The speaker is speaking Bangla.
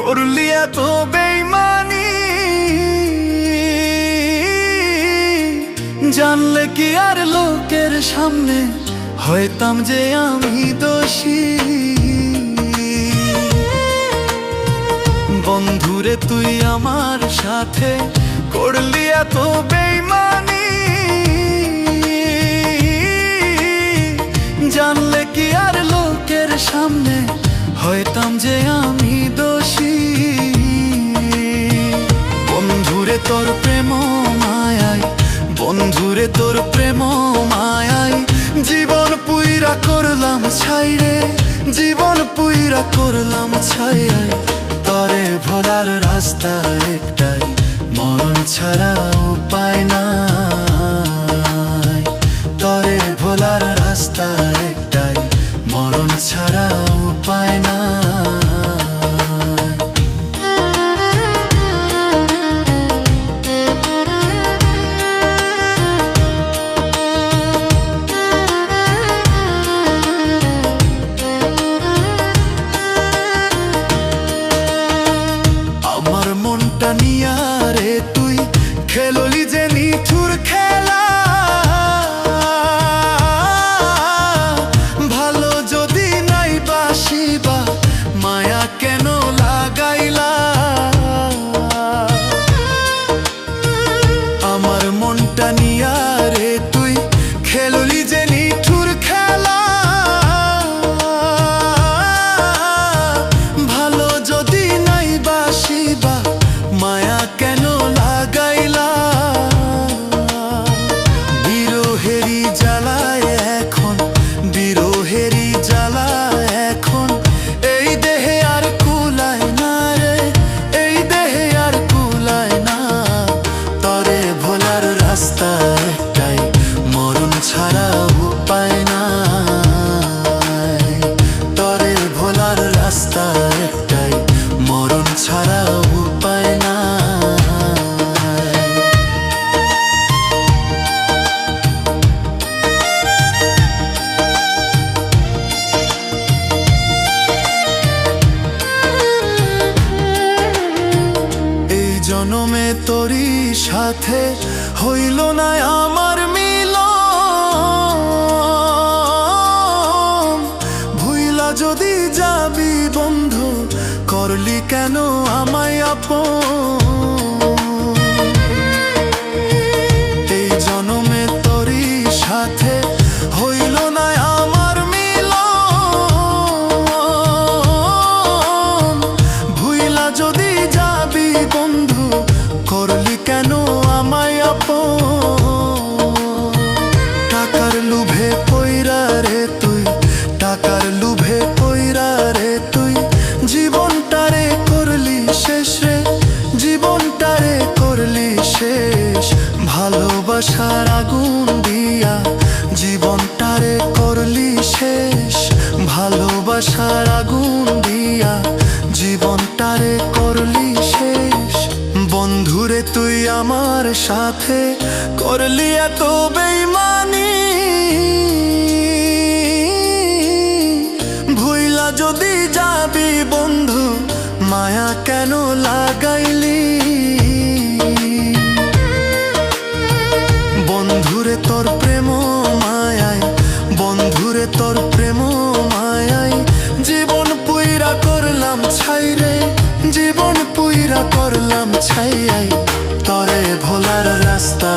করলি এত বেইমানি, জানলে কি আর লোকের সামনে হইতাম যে আমি দোষী। বন্ধুরে তুই আমার সাথে করলি এত বেইমানি, জানলে কি আর লোকের সামনে হইতাম যে আমি দোষী। বন্ধুরে তোর প্রেম মায়ায়, বন্ধুরে তোর প্রেম মায়ায় জীবন পুইরা করলাম ছাই রে, জীবন পুইরা করলাম ছাই। তরে ভোলার রাস্তা একটাই, মরণ ছাড়া উপায় নাই। তরে ভোলার রাস্তা একটাই, মরণ ছাড়া উপায় নাই। আমার মনটা নিয়া রে তুই খেললি যে নিঠুর খেলা, ভালো যদি নাই বাসিবা মায়া কেন লাগাইলা। আমার মনটা নিয়া রে তুই খেললি যে নিঠুর খেলা, ভালো যদি নাই বাসিবা মায়া কেন লাগাইলা। বিরহেরি জ্বালায় এখন, বিরহেরি জ্বালায় এখন এই দেহে আর কুলায় না রে, এই দেহে আর কুলায় না। তরে ভোলার রাস্তা একটাই, মরণ ছাড়া উপায় নাই। তরে ভোলার রাস্তা একটাই, মরণ ছাড়া উপায় নাই। এই জনমে তোরই সাথে হইল না আমার মিলন, ভুইলা যদি যাবি বন্ধু করলি কেন আমায় আপন। এই জনমে তোরই সাথে হইল না আমার মিলন, ভুইলা যদি যাবি বন্ধু করলি কেন আমায় আপন। টাকার লোভে পইরা রে তুই, টাকার লোভে পইরা রে তুই জীবনটারে করলি শেষ রে, জীবনটারে করলি শেষ। ভালোবাসার আগুন দিয়া জীবনটারে করলি শেষ, ভালোবাসার আগুন দিয়া জীবনটারে করলি শেষ। বন্ধুরে তুই আমার সাথে করলি এত বেইমানি, ভুইলা যদি যাবি বন্ধু মায়া কেন লাগাইলি। বন্ধুরে তোর প্রেম মায়ায়, বন্ধুরে তোর প্রেম মায়ায় জীবন পুইরা করলাম ছাই রে, জীবন পুইরা করলাম ছাই। তরে ভোলার রাস্তা